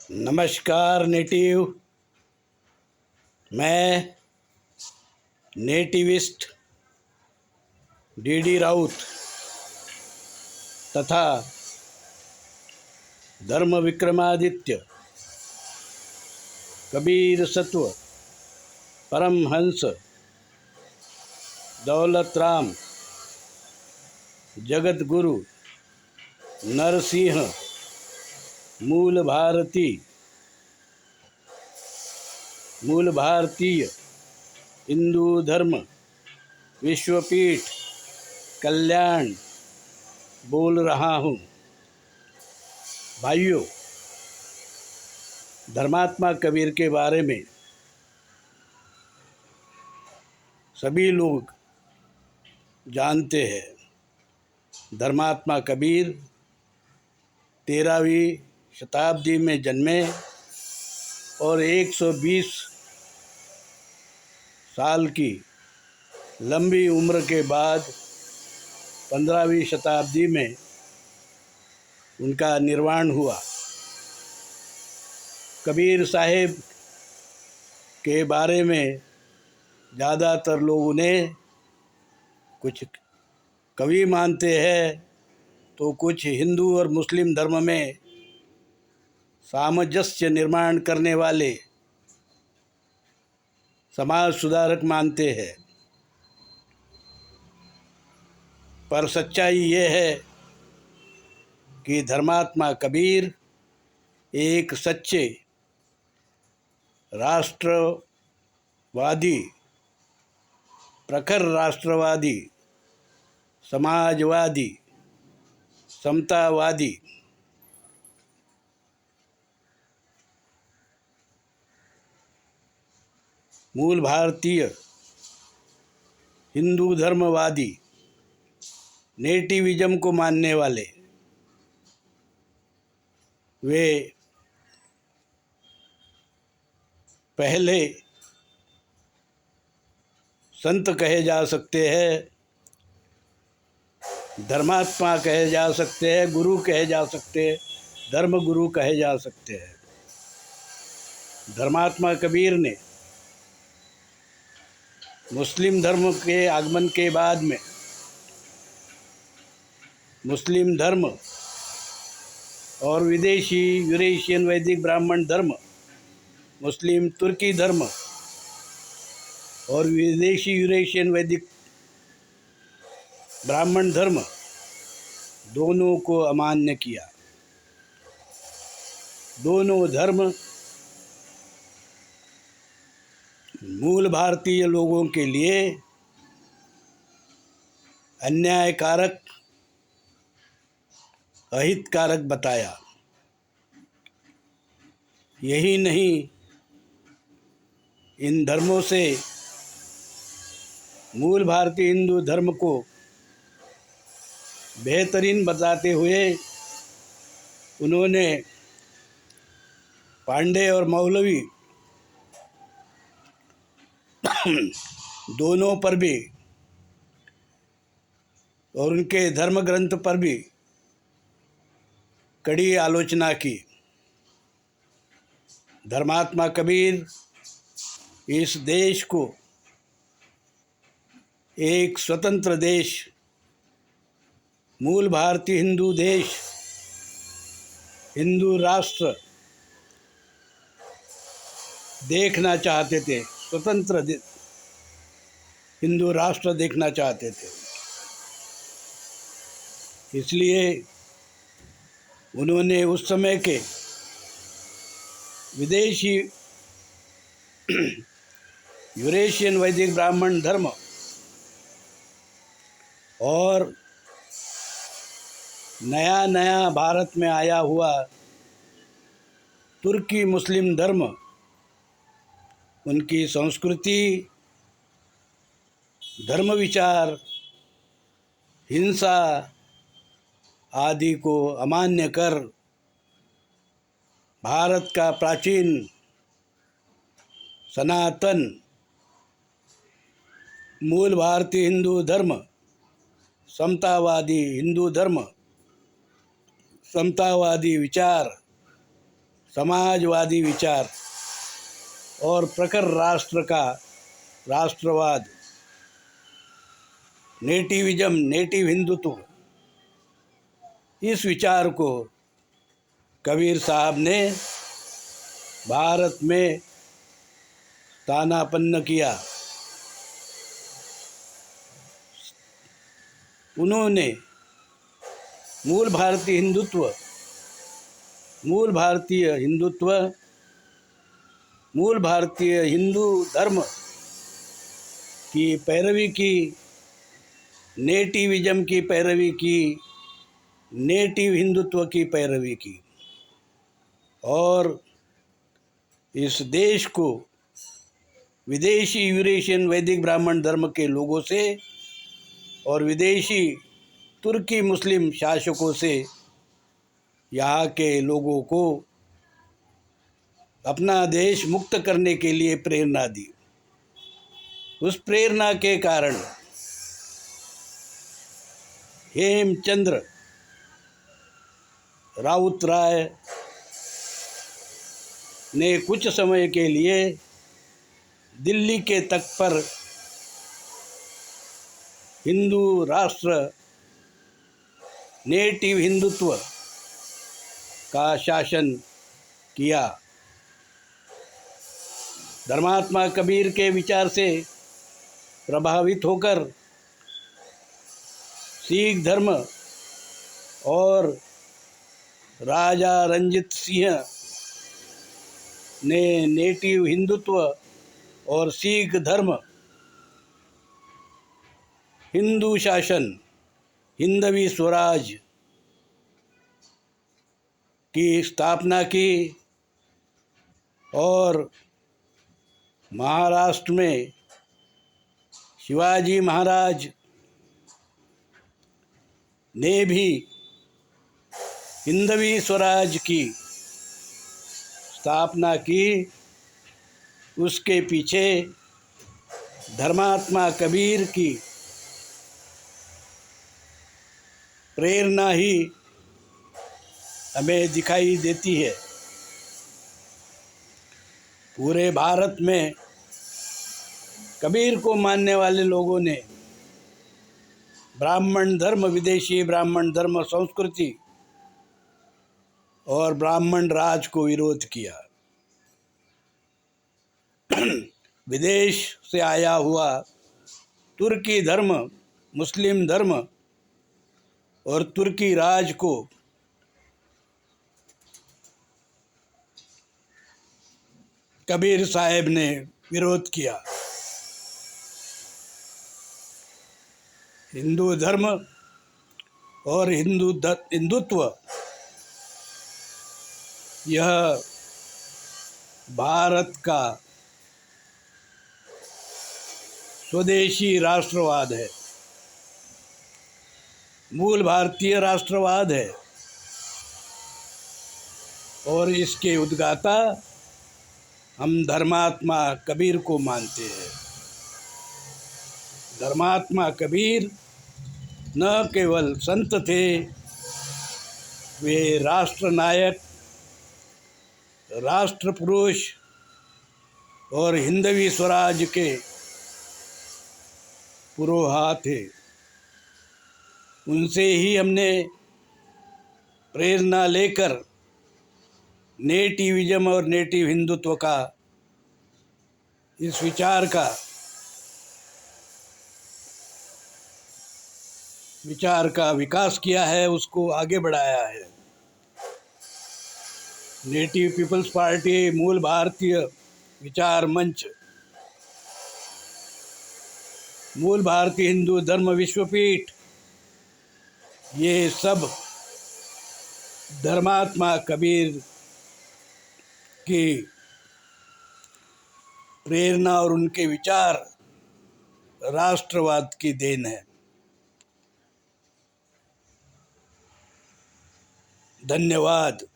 नमस्कार नेटिव। मैं nativist D Raut तथा धर्म विक्रमादित्य कबीर सत्व परमहंस दौलत राम जगत गुरु नरसिंह मूल भारतीय हिंदू धर्म विश्वपीठ कल्याण बोल रहा हूँ। भाइयों, धर्मात्मा कबीर के बारे में सभी लोग जानते हैं। धर्मात्मा कबीर 13वीं शताब्दी में जन्मे और 120 साल की लंबी उम्र के बाद 15वीं शताब्दी में उनका निर्वाण हुआ। कबीर साहिब के बारे में ज़्यादातर लोग उन्हें कुछ कवि मानते हैं तो कुछ हिंदू और मुस्लिम धर्म में सामंजस्य निर्माण करने वाले समाज सुधारक मानते हैं। पर सच्चाई ये है कि धर्मात्मा कबीर एक सच्चे राष्ट्रवादी, प्रखर राष्ट्रवादी, समाजवादी, समतावादी, मूल भारतीय हिंदू धर्मवादी, नेटिविज्म को मानने वाले वे पहले संत कहे जा सकते हैं, धर्मात्मा कहे जा सकते हैं, गुरु कहे जा सकते हैं, धर्म गुरु कहे जा सकते हैं। धर्मात्मा कबीर ने मुस्लिम धर्म के आगमन के बाद में मुस्लिम धर्म और विदेशी यूरेशियन वैदिक ब्राह्मण धर्म, मुस्लिम तुर्की धर्म और विदेशी यूरेशियन वैदिक ब्राह्मण धर्म दोनों को अमान्य किया। दोनों धर्म मूल भारतीय लोगों के लिए अन्यायकारक, अहितकारक बताया। यही नहीं, इन धर्मों से मूल भारतीय हिंदू धर्म को बेहतरीन बताते हुए उन्होंने पांडे और मौलवी दोनों पर भी और उनके धर्म ग्रंथ पर भी कड़ी आलोचना की। धर्मात्मा कबीर इस देश को एक स्वतंत्र देश, मूल भारतीय हिंदू देश, हिंदू राष्ट्र देखना चाहते थे, स्वतंत्र हिंदू राष्ट्र देखना चाहते थे। इसलिए उन्होंने उस समय के विदेशी यूरेशियन वैदिक ब्राह्मण धर्म और नया नया भारत में आया हुआ तुर्की मुस्लिम धर्म, उनकी संस्कृति, धर्म विचार, हिंसा आदि को अमान्य कर भारत का प्राचीन सनातन मूल भारतीय हिंदू धर्म, समतावादी हिंदू धर्म, समतावादी विचार, समाजवादी विचार और प्रखर राष्ट्रवाद, नेटिविज्म, नेटिव हिंदुत्व, इस विचार को कबीर साहब ने भारत में स्थानापन्न किया। उन्होंने मूल भारतीय हिंदुत्व, मूल भारतीय हिंदू धर्म की पैरवी की, नेटिविज्म की पैरवी की, नेटिव हिंदुत्व की पैरवी की और इस देश को विदेशी यूरेशियन वैदिक ब्राह्मण धर्म के लोगों से और विदेशी तुर्की मुस्लिम शासकों से यहाँ के लोगों को अपना देश मुक्त करने के लिए प्रेरणा दी। उस प्रेरणा के कारण हेमचंद्र राउतराय ने कुछ समय के लिए दिल्ली के तट पर हिंदू राष्ट्र, नेटिव हिंदुत्व का शासन किया। धर्मात्मा कबीर के विचार से प्रभावित होकर सिख धर्म और राजा रंजीत सिंह ने नेटिव हिंदुत्व और सिख धर्म, हिंदू शासन, हिंदवी स्वराज की स्थापना की और महाराष्ट्र में शिवाजी महाराज ने भी हिंदवी स्वराज की स्थापना की। उसके पीछे धर्मात्मा कबीर की प्रेरणा ही हमें दिखाई देती है। पूरे भारत में कबीर को मानने वाले लोगों ने ब्राह्मण धर्म, विदेशी ब्राह्मण धर्म संस्कृति और ब्राह्मण राज को विरोध किया। विदेश से आया हुआ तुर्की धर्म, मुस्लिम धर्म और तुर्की राज को कबीर साहब ने विरोध किया। हिंदू धर्म और हिंदुत्व यह भारत का स्वदेशी राष्ट्रवाद है, मूल भारतीय राष्ट्रवाद है और इसके उद्गाता हम धर्मात्मा कबीर को मानते हैं। धर्मात्मा कबीर न केवल संत थे, वे राष्ट्र नायक, राष्ट्र पुरुष और हिंदवी स्वराज के पुरोहा थे। उनसे ही हमने प्रेरणा लेकर नेटिविज्म और नेटिव हिंदुत्व का, इस विचार का विकास किया है, उसको आगे बढ़ाया है। नेटिव पीपल्स पार्टी, मूल भारतीय विचार मंच, मूल भारतीय हिंदू धर्म विश्वपीठ, ये सब धर्मात्मा कबीर की प्रेरणा और उनके विचार राष्ट्रवाद की देन है। धन्यवाद।